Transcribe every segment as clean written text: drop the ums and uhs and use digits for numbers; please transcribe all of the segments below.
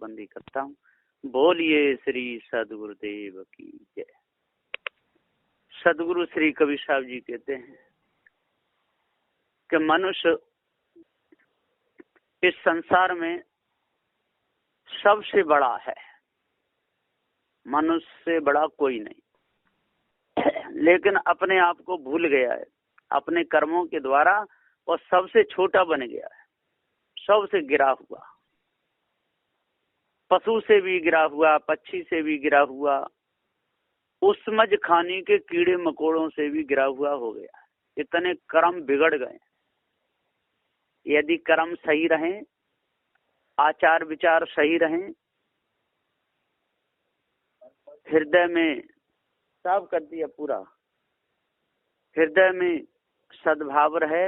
बंदी करता हूँ। बोलिए श्री सदगुरुदेव की जय। सदगुरु श्री कबीर साहब जी कहते हैं कि मनुष्य इस संसार में सबसे बड़ा है, मनुष्य से बड़ा कोई नहीं, लेकिन अपने आप को भूल गया है। अपने कर्मों के द्वारा वो सबसे छोटा बन गया है, सबसे गिरा हुआ, पशु से भी गिरा हुआ, पक्षी से भी गिरा हुआ, उसमज खाने के कीड़े मकोड़ों से भी गिरा हुआ हो गया। इतने कर्म बिगड़ गए। यदि कर्म सही रहें, आचार विचार सही रहें, हृदय में सब कर दिया पूरा, हृदय में सद्भाव रहे,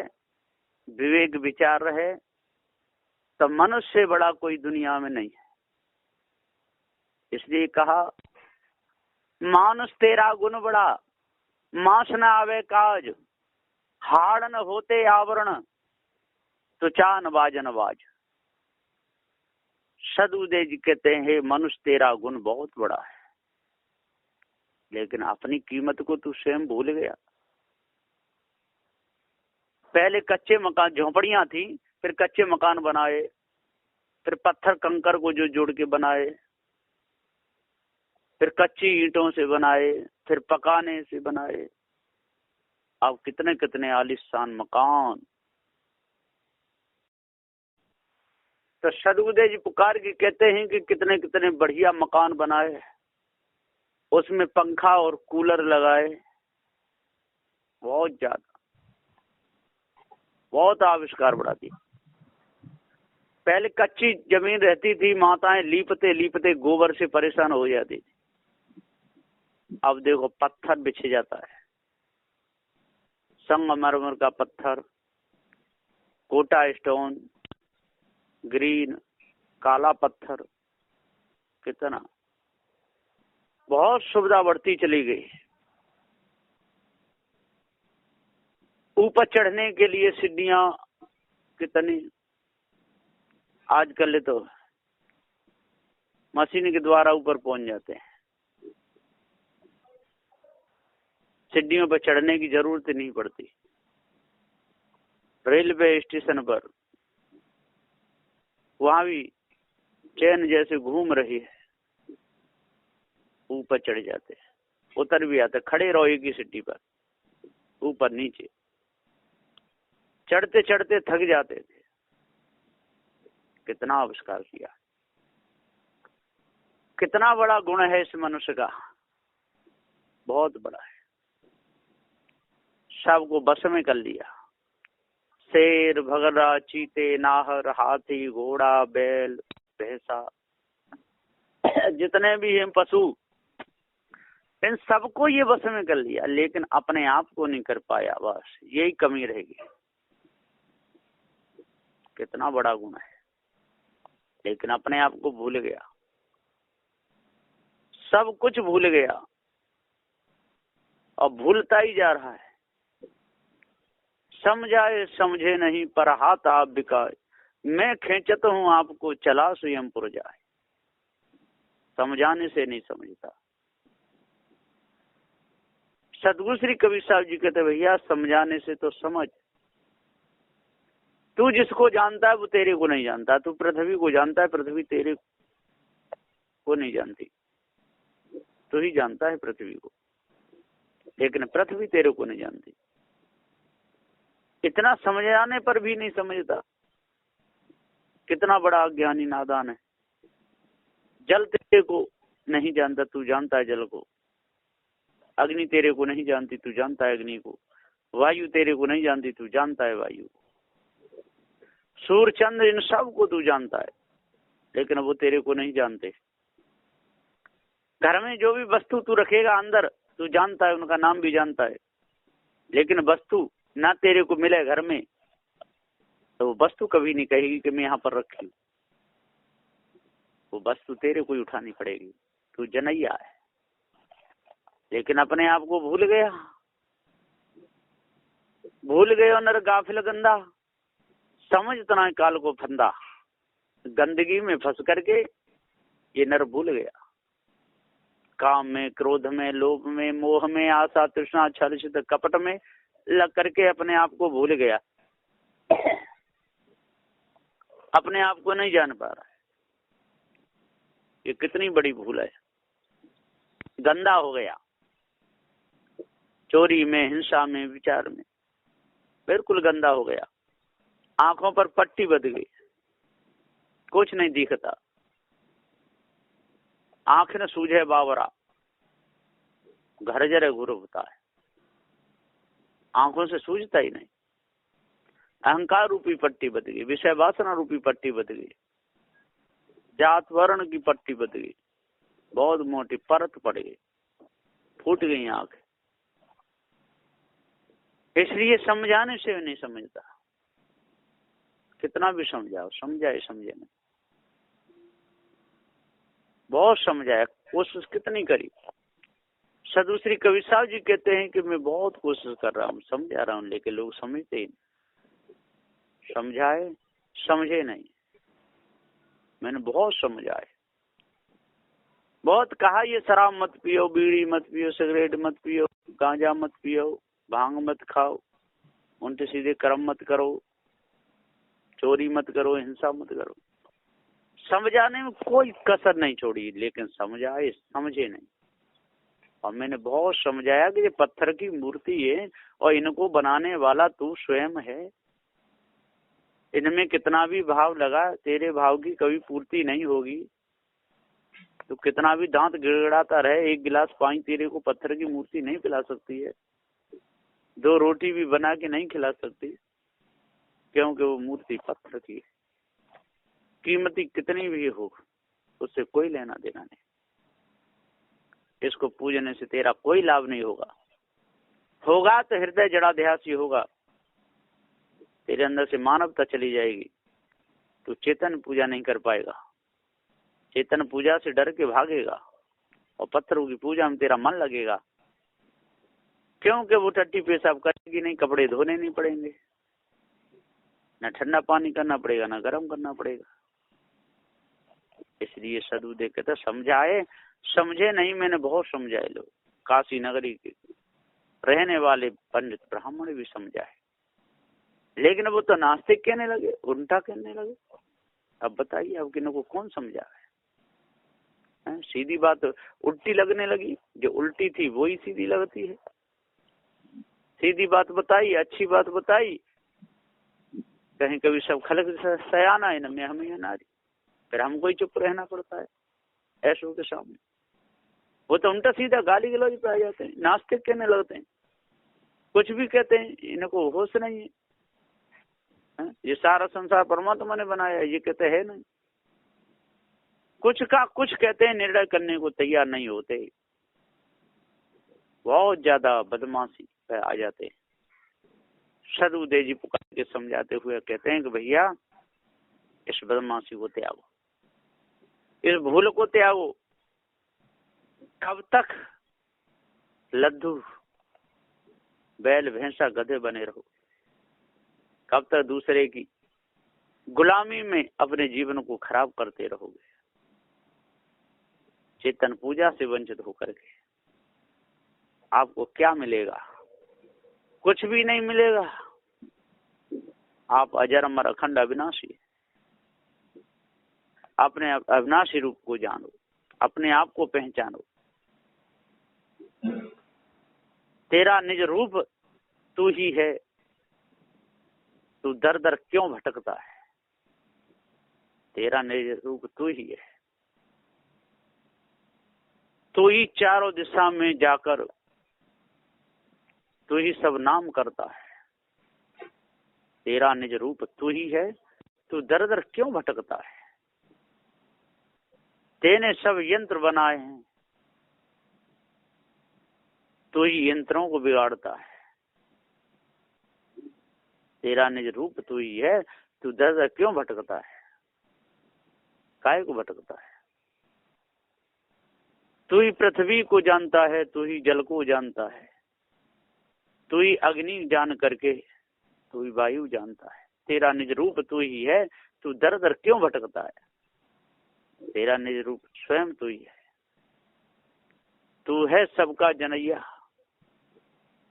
विवेक विचार रहे, तो मनुष्य से बड़ा कोई दुनिया में नहीं है। इसलिए कहा मानुष तेरा गुण बड़ा, मास न आवे काज, हाड़ न होते आवरण, तो चान बाजन बाज। सदगुरुदेव जी कहते हैं मनुष्य तेरा गुण बहुत बड़ा है, लेकिन अपनी कीमत को तू स्वयं भूल गया। पहले कच्चे मकान, झोपड़ियां थी, फिर कच्चे मकान बनाए, फिर पत्थर कंकर को जो जोड़ के बनाए, फिर कच्ची ईंटों से बनाए, फिर पकाने से बनाए। अब कितने कितने आलीशान मकान। तो सदगुरुदेव जी पुकार के कहते हैं कि कितने कितने बढ़िया मकान बनाए, उसमें पंखा और कूलर लगाए, बहुत ज्यादा, बहुत आविष्कार बढ़ा दिया। पहले कच्ची जमीन रहती थी, माताएं लीपते लीपते गोबर से परेशान हो जाती थी। अब देखो पत्थर बिछ जाता है, संगमरमर का पत्थर, कोटा स्टोन, ग्रीन, काला पत्थर, कितना बहुत सुविधा बढ़ती चली गई। ऊपर चढ़ने के लिए सीढ़ियां कितनी, आजकल तो मशीन के द्वारा ऊपर पहुंच जाते हैं, सीढ़ियों पर चढ़ने की जरूरत नहीं पड़ती। रेलवे स्टेशन पर वहां भी ट्रेन जैसे घूम रही है, ऊपर चढ़ जाते हैं, उतर भी आते, खड़े रहो एक ही सीढ़ी पर, ऊपर नीचे चढ़ते चढ़ते थक जाते थे। कितना आविष्कार किया, कितना बड़ा गुण है इस मनुष्य का, बहुत बड़ा है। सबको बस में कर लिया। शेर, भगरा, चीते, नाहर, हाथी, घोड़ा, बैल, भैंसा, जितने भी हैं पशु, इन सबको ये बस में कर लिया, लेकिन अपने आप को नहीं कर पाया। बस यही कमी रहेगी। कितना बड़ा गुण है, लेकिन अपने आप को भूल गया, सब कुछ भूल गया और भूलता ही जा रहा है। समझाए समझे नहीं पर हाथ आप बिकाए, मैं खींचता हूं आपको चला स्वयंपुर जाए। समझाने से नहीं समझता। सदगुरु श्री कबीर साहब जी कहते भैया समझाने से तो समझ। तू जिसको जानता है वो तेरे को नहीं जानता। तू पृथ्वी को जानता है, पृथ्वी तेरे को नहीं जानती। तू ही जानता है पृथ्वी को, लेकिन पृथ्वी तेरे को नहीं जानती। इतना समझाने पर भी नहीं समझता, कितना बड़ा अज्ञानी नादान है। जल तेरे को नहीं जानता, तू जानता है जल को। अग्नि तेरे को नहीं जानती, तू जानता है अग्नि को। वायु तेरे को नहीं जानती, तू जानता है वायु को। सूर्य चंद्र इन सब को तू जानता है, लेकिन वो तेरे को नहीं जानते। घर में जो भी वस्तु तू रखेगा अंदर, तू जानता है, उनका नाम भी जानता है, लेकिन वस्तु ना तेरे को मिले घर में तो वो वस्तु कभी नहीं कहेगी कि मैं यहाँ पर रखी हूँ। वो वस्तु तेरे को ही उठानी पड़ेगी। तू जनैया है, लेकिन अपने आप को भूल गया। भूल गए नर गाफिल गंदा, समझ तना काल को फंदा। गंदगी में फंस करके ये नर भूल गया। काम में, क्रोध में, लोभ में, मोह में, आशा, तृष्णा, छल, छिद्र, कपट में लग करके अपने आप को भूल गया। अपने आप को नहीं जान पा रहा है। ये कितनी बड़ी भूल है। गंदा हो गया चोरी में, हिंसा में, विचार में, बिल्कुल गंदा हो गया। आंखों पर पट्टी बंध गई, कुछ नहीं दिखता। आंख न सूझे बावरा, घर जरे घुर होता है। आंखों से सूझता ही नहीं। अहंकार रूपी पट्टी बंध गई, विषय वासना रूपी पट्टी बंध गई, जात वर्ण की पट्टी बंध गई, बहुत मोटी परत पड़ गई, फूट गई आंख। इसलिए समझाने से नहीं समझता। कितना भी समझाओ, समझाए समझे नहीं। बहुत समझाया, कोशिश कितनी करी। सदु श्री कबीर साहब जी कहते हैं कि मैं बहुत कोशिश कर रहा हूँ, समझा रहा हूँ, लेकिन लोग समझते ही नहीं। समझाए समझे नहीं। मैंने बहुत समझाए, बहुत कहा ये शराब मत पियो, बीड़ी मत पियो, सिगरेट मत पियो, गांजा मत पियो, भांग मत खाओ, उल्टे सीधे कर्म मत करो, चोरी मत करो, हिंसा मत करो। समझाने में कोई कसर नहीं छोड़ी, लेकिन समझाए समझे नहीं। और मैंने बहुत समझाया कि ये पत्थर की मूर्ति है और इनको बनाने वाला तू स्वयं है। इनमें कितना भी भाव लगा, तेरे भाव की कभी पूर्ति नहीं होगी। तो कितना भी दांत गिड़गिड़ाता रहे, एक गिलास पानी तेरे को पत्थर की मूर्ति नहीं पिला सकती है। 2 रोटी भी बना के नहीं खिला सकती, क्योंकि वो मूर्ति पत्थर की है। कीमती कितनी भी हो, उससे कोई लेना देना नहीं। इसको पूजने से तेरा कोई लाभ नहीं होगा। होगा तो हृदय जड़ाध्यासी होगा, तेरे अंदर से मानवता चली जाएगी, तो चेतन पूजा नहीं कर पाएगा। चेतन पूजा से डर के भागेगा और पत्थरों की पूजा में तेरा मन लगेगा, क्योंकि वो टट्टी पेशाब करेगी नहीं, कपड़े धोने नहीं पड़ेंगे, न ठंडा पानी करना पड़ेगा, न गर्म करना पड़ेगा। इसलिए सदु देख के तो समझाए समझे नहीं। मैंने बहुत समझाए। लोग काशी नगरी के रहने वाले पंडित ब्राह्मण भी समझाए, लेकिन वो तो नास्तिक कहने लगे, उल्टा कहने लगे। अब बताइए, अब किन को कौन समझा है? सीधी बात उल्टी लगने लगी, जो उल्टी थी वही सीधी लगती है। सीधी बात बताई, अच्छी बात बताई, कहीं कभी सब खलक सयाना है न, मैं हमें नारी, फिर हमको ही चुप रहना पड़ता है ऐसों के सामने। वो तो उल्टा सीधा गाली गलौज पे आ जाते हैं, नास्तिक कहने लगते हैं, कुछ भी कहते हैं। इनको होश नहीं है। ये सारा संसार परमात्मा ने बनाया, ये कहते हैं नहीं। कुछ का कुछ कहते हैं, निर्णय करने को तैयार नहीं होते। बहुत ज्यादा बदमाशी पे आ जाते हैं। सदुदेव जी पुकार के समझाते हुए कहते हैं कि भैया इस बदमाशी को त्यागो, इस भूल को त्यागो। कब तक लद्दू बैल भैंसा गधे बने रहो? कब तक दूसरे की गुलामी में अपने जीवन को खराब करते रहोगे? चेतन पूजा से वंचित होकर के आपको क्या मिलेगा? कुछ भी नहीं मिलेगा। आप अजर अमर अखंड अविनाशी, अपने अविनाशी रूप को जानो, अपने आप को पहचानो। तेरा निज रूप तू ही है, तू दर दर क्यों भटकता है? तेरा निज रूप तू ही है, तू ही चारों दिशा में जाकर तू ही सब नाम करता है। तेरा निज रूप तू ही है, तू दर दर क्यों भटकता है? तेने सब यंत्र बनाए हैं, तू ही यंत्रों को बिगाड़ता है। तेरा निज रूप तू ही है, तू दर दर क्यों भटकता है? काहे को भटकता है? तू ही पृथ्वी को जानता है, तू ही जल को जानता है, तू ही अग्नि जान करके तू ही वायु जानता है। तेरा निज रूप तू ही है, तू दर दर क्यों भटकता है? तेरा निज रूप स्वयं तू ही है। तू है सबका जनैया,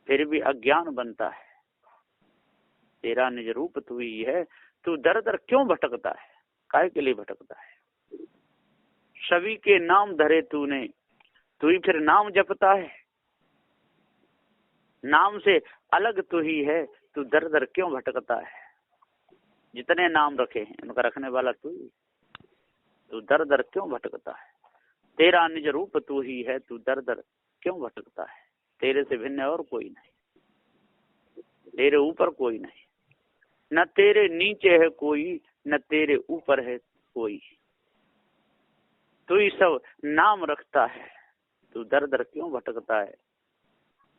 फिर भी अज्ञान बनता है। तेरा निज रूप तू ही है, तू दर दर क्यों भटकता है, काहे के लिए भटकता है। सभी के नाम धरे तूने, तू ही फिर नाम जपता है। नाम से अलग तू ही है, तू दर दर क्यों भटकता है। जितने नाम रखे हैं उनका रखने वाला तू ही, तू दर दर क्यों भटकता है। तेरा निज रूप तू ही है, तू दर दर क्यों भटकता है। तेरे से भिन्न और कोई नहीं, तेरे ऊपर कोई नहीं, न तेरे नीचे है कोई, न तेरे ऊपर है कोई। तू ही सब नाम रखता है, तू दर दर क्यों भटकता है।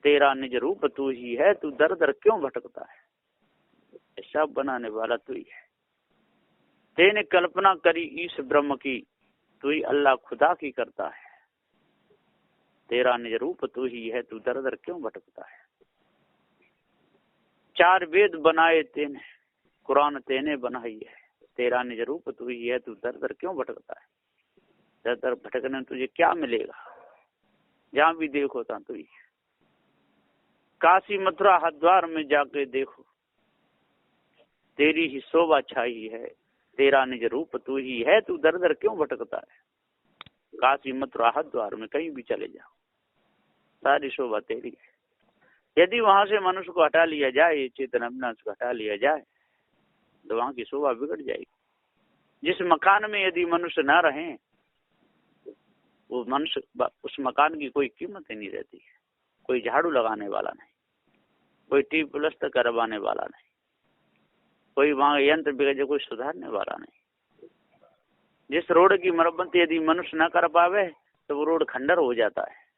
तेरा निज रूप तू ही है, तू दर दर क्यों भटकता है। सब बनाने वाला तू ही है। तेने कल्पना करी इस ब्रह्म की, तू ही अल्लाह खुदा की करता है। तेरा निज रूप तू ही है, तू दर दर क्यों भटकता है। चार वेद बनाए तेने, कुरान तेने बनाई है। तेरा निज रूप तू ही है, तू दर दर क्यों भटकता है। दर दर भटकने में तुझे क्या मिलेगा, जहां भी देखो तहां तू ही। काशी मथुरा हरिद्वार में जाके देखो, तेरी ही शोभा छाई है। तेरा निज रूप तू ही है, तू दर दर क्यों भटकता है। काशी मथुरा हरिद्वार में कहीं भी चले जाओ, सारी शोभा तेरी है। यदि वहां से मनुष्य को हटा लिया जाए, चेतन अविनाश को हटा लिया जाए, तो वहां की शोभा बिगड़ जाएगी। जिस मकान में यदि मनुष्य न रहे, वो मनुष्य, उस मकान की कोई कीमत ही नहीं रहती है। कोई झाड़ू लगाने वाला नहीं, कोई टीप प्लस्तर करवाने वाला नहीं, कोई वहां यंत्र बिगड़े कोई सुधारने वाला नहीं। जिस रोड की मरम्मत यदि मनुष्य न कर पावे, तो वो रोड खंडर हो जाता है।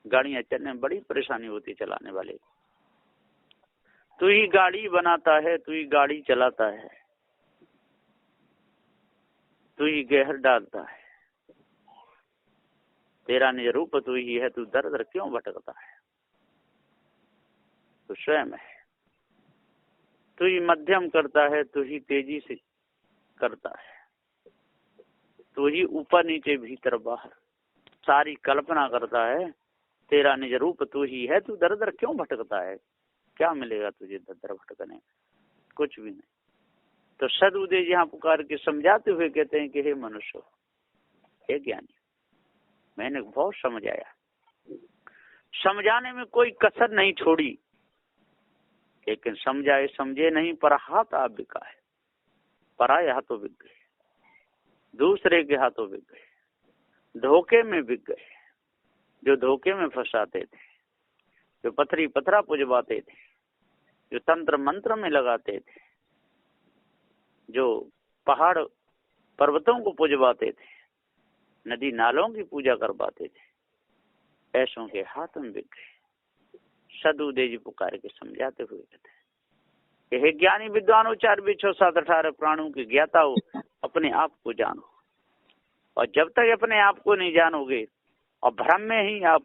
गाड़ियां चलने में बड़ी परेशानी होती चलाने वाले को। तू ही गाड़ी बनाता है, तू ही गाड़ी चलाता है, तू ही गहर डालता है। तेरा निज रूप तू ही है, तू दर दर क्यों भटकता है। तू स्वयं है। तू ही मध्यम करता है, तू ही तेजी से करता है। तू ही ऊपर नीचे भीतर बाहर सारी कल्पना करता है। तेरा निज रूप तू ही है, तू दर दर क्यों भटकता है। क्या मिलेगा तुझे दर दर भटकने, कुछ भी नहीं। तो सदउदय जी यहाँ पुकार के समझाते हुए कहते हैं कि हे मनुष्य, हे ज्ञानी, मैंने बहुत समझाया, समझाने में कोई कसर नहीं छोड़ी, लेकिन समझाए समझे नहीं, पर हाथ आप बिका है। पराये हाथों बिक गए, दूसरे के हाथों बिक गए, धोखे में बिक गए। जो धोखे में फंसाते थे, जो पथरी पथरा पुजवाते थे, जो तंत्र मंत्र में लगाते थे, जो पहाड़ पर्वतों को पुजवाते थे, नदी नालों की पूजा करवाते थे, ऐसों के हाथ में बिक गए। सदउदय जी पुकार के समझाते हुए कहते हैं, हे ज्ञानी विद्वानों, 4 6 7 18 प्राणों की ज्ञाता हो, अपने आप को जानो। और जब तक अपने आप को नहीं जानोगे और भ्रम में ही आप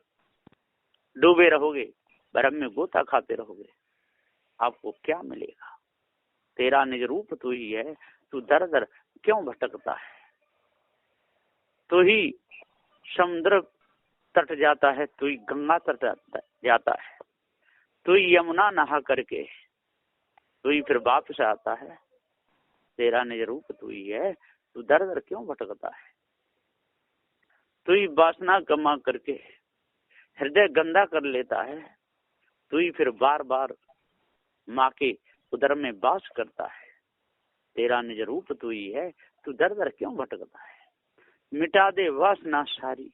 डूबे रहोगे, भ्रम में गोता खाते रहोगे, आपको क्या मिलेगा। तेरा निज रूप तू ही है, तू दर दर क्यों भटकता है। तू ही समुद्र तट जाता है, तू ही गंगा तट जाता है, तू ही यमुना नहा करके तू ही फिर वापस आता है। तेरा निज रूप तू ही है, तू दर दर क्यों भटकता है। तू ही वासना कमा करके हृदय गंदा कर लेता है, तू ही फिर बार बार माँ के उदर में वास करता है। तेरा निज रूप तू ही है, तू दर दर क्यों भटकता है। मिटा दे वासना सारी,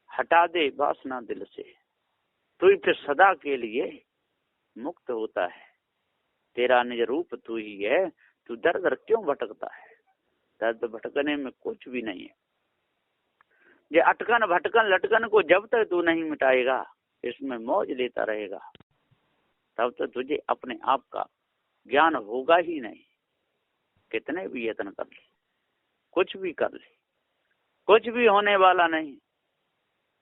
हटा दे वासना दिल से, तू ही फिर सदा के लिए मुक्त होता है। तेरा निज रूप तू ही है, तू दर दर क्यों भटकता है। दर्द भटकने में कुछ भी नहीं है। ये अटकन भटकन लटकन को जब तक तू नहीं मिटाएगा, इसमें मौज लेता रहेगा, तब तक तुझे अपने आप का ज्ञान होगा ही नहीं। कितने भी यत्न कर ले, कुछ भी कर ले, कुछ भी होने वाला नहीं।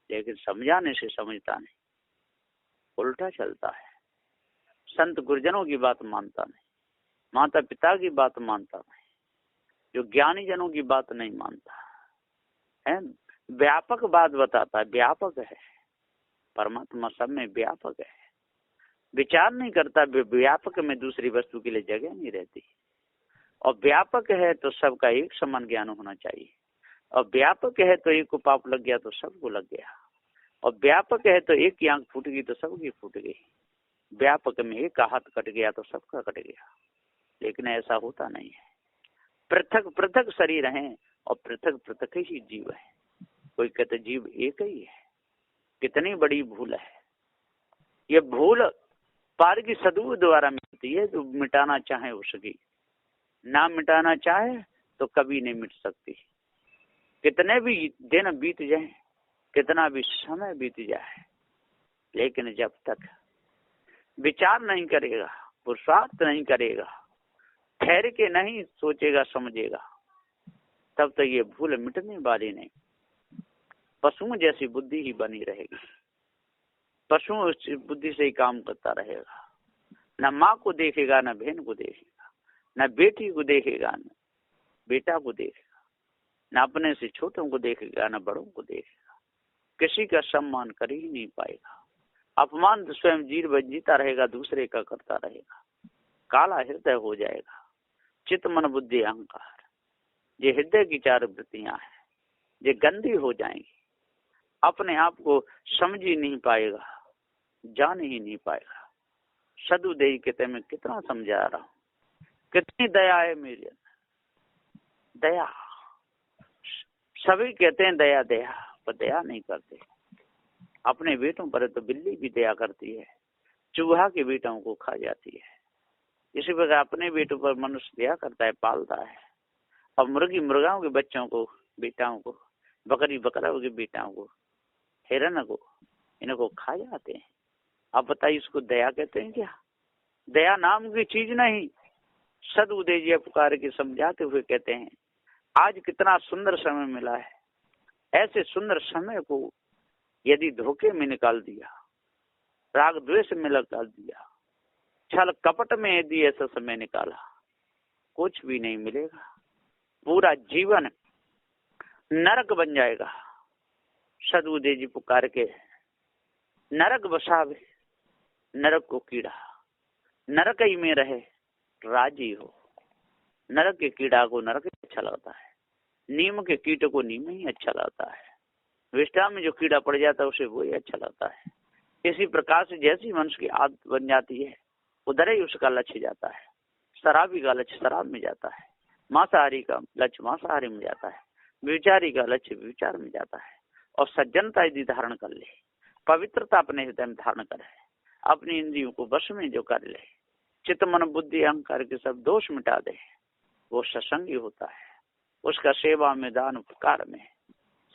लेकिन समझाने से समझता नहीं, उल्टा चलता है। संत गुरुजनों की बात मानता नहीं, माता पिता की बात मानता नहीं, जो ज्ञानी जनों की बात नहीं मानता है, व्यापक बात बताता है, व्यापक है परमात्मा, सब में व्यापक है, विचार नहीं करता, व्यापक में दूसरी वस्तु के लिए जगह नहीं रहती। और व्यापक है तो सबका एक समान ज्ञान होना चाहिए, और व्यापक है तो एक को पाप लग गया तो सबको लग गया, और व्यापक है तो एक की आंख फूट गई तो सबकी फूट गई, व्यापक में एक का हाथ कट गया तो सबका कट गया। लेकिन ऐसा होता नहीं है, पृथक पृथक शरीर हैं और पृथक पृथक ही जीव है। कोई कहते जीव एक ही है, कितनी बड़ी भूल है। ये भूल पार की सदगुरु द्वारा मिलती है, जो मिटाना चाहे उसकी, ना मिटाना चाहे तो कभी नहीं मिट सकती। कितने भी दिन बीत जाए, कितना भी समय बीत जाए, लेकिन जब तक विचार नहीं करेगा, पुरुषार्थ नहीं करेगा, ठहर के नहीं सोचेगा समझेगा, तब तक ये भूल मिटने वाली नहीं। पशुओं जैसी बुद्धि ही बनी रहेगी, पशुओं उस बुद्धि से ही काम करता रहेगा, न माँ को देखेगा, न बहन को देखेगा, न बेटी को देखेगा, न बेटा को देखेगा, न अपने से छोटों को देखेगा, न बड़ों को देखेगा, किसी का सम्मान कर ही नहीं पाएगा। अपमान तो स्वयं जीता रहेगा, दूसरे का करता रहेगा, काला हृदय हो जाएगा। चित्त मन बुद्धि अहंकार, ये हृदय की चार वृत्तियां हैं, ये गंदी हो जाएंगी, अपने आप को समझ ही नहीं पाएगा, जान ही नहीं पाएगा। सदुदेव कहते मैं कितना समझा रहा हूँ, कितनी दया है मेरे अंदर, दया। सभी कहते हैं दया दया, पर दया नहीं करते। अपने बेटों पर तो बिल्ली भी दया करती है, चूहा के बेटों को खा जाती है। इसी प्रकार अपने बेटों पर मनुष्य दया करता है, पालता है, और मुर्गी मुर्गाओं के बच्चों को, बेटाओं को, बकरी बकराओं के बेटाओं को, हिरण को, इनको खा जाते हैं। आप बताइए इसको दया कहते हैं क्या? दया नाम की चीज नहीं। सदुदेव जी पुकार के समझाते हुए कहते हैं, आज कितना सुंदर समय मिला है, ऐसे सुंदर समय को यदि धोखे में निकाल दिया, राग द्वेष में निकाल दिया, छल कपट में यदि ऐसा समय निकाला, कुछ भी नहीं मिलेगा, पूरा जीवन नरक बन जाएगा। सदुदेव जी पुकार के नरक बसावे, नरक को कीड़ा, नरक ही में रहे राजी हो। नरक के कीड़ा को नरक अच्छा लगता है, नीम के कीट को नीम ही अच्छा लगता है, विष्ठा में जो कीड़ा पड़ जाता है उसे वही अच्छा लगता है। इसी प्रकार से जैसी मनुष्य की आदत बन जाती है, उधर ही उसका लक्ष्य जाता है। शराबी का लक्ष्य शराब में जाता है, मांसाहारी का लक्ष्य मांसाहारी में जाता है, विचारी का लक्ष्य विचार में जाता है। और सज्जनता यदि धारण कर ले, पवित्रता अपने हृदय में धारण करे, अपनी इंद्रियों को वश में जो कर ले, चित्त मन बुद्धि अहंकार के सब दोष मिटा दे, वो सत्संगी होता है। उसका सेवा में, दान उपकार में,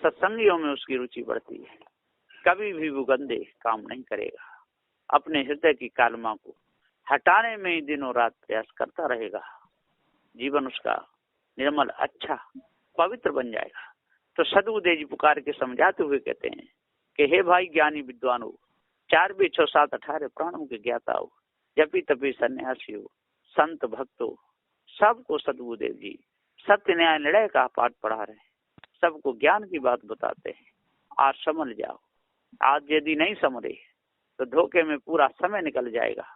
सत्संगियों में उसकी रुचि बढ़ती है। कभी भी वो गंदे काम नहीं करेगा, अपने हृदय की कालमा को हटाने में ही दिनों रात प्रयास करता रहेगा। जीवन उसका निर्मल, अच्छा, पवित्र बन जाएगा। तो सदुदेव जी पुकार के समझाते हुए कहते हैं कि हे भाई ज्ञानी विद्वान हो, 4 भी 6 7 18 प्राणों के ज्ञाता हो, जपी तपी सन्यासी हो, संत भक्त हो, सबको सदगुरुदेव जी सत्य न्याय निर्णय का पाठ पढ़ा रहे हैं, सबको ज्ञान की बात बताते हैं। आज समझ जाओ, आज यदि नहीं समझे तो धोखे में पूरा समय निकल जाएगा।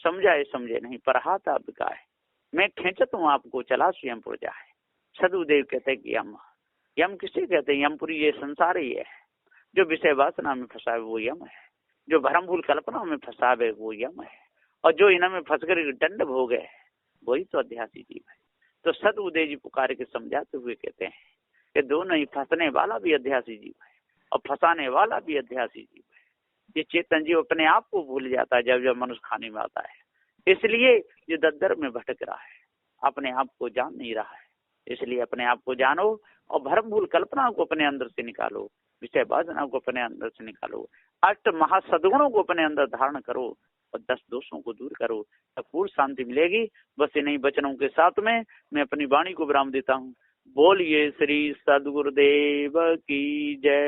समझाए समझे नहीं, पर हाथ आपका है, मैं खींचत हूँ आपको, चला स्वयंपुर जाए। सदुदेव कहते हैं कि यम किसे कहते हैं? यमपुरी ये संसार ही है, जो विषय वासना में फंसा है वो यम है, जो भ्रम भूल कल्पना में फंसा है वो यम है, और जो इनमें फंस कर दंड भोग है वही तो अध्यासी जीव है। तो सदुदेव जी पुकार के समझाते हुए कहते हैं कि दोनों ही, फंसने वाला भी अध्यासी जीव है और फंसाने वाला भी अध्यासी जीव है। ये चेतन जीव अपने आप को भूल जाता है जब जब मनुष्य खाने में आता है, इसलिए ये दद्दर में भटक रहा है, अपने आप को जान नहीं रहा है। इसलिए अपने आप को जानो और भ्रम भूल कल्पना को अपने अंदर से निकालो, विषय वासना को अपने अंदर से निकालो, अष्ट महासद्गुणों को अपने अंदर धारण करो और 10 दोषों को दूर करो, तब पूर्ण शांति मिलेगी। बस इन्हीं वचनों के साथ में मैं अपनी वाणी को विराम देता हूँ। बोलिए श्री सद्गुरुदेव की जय।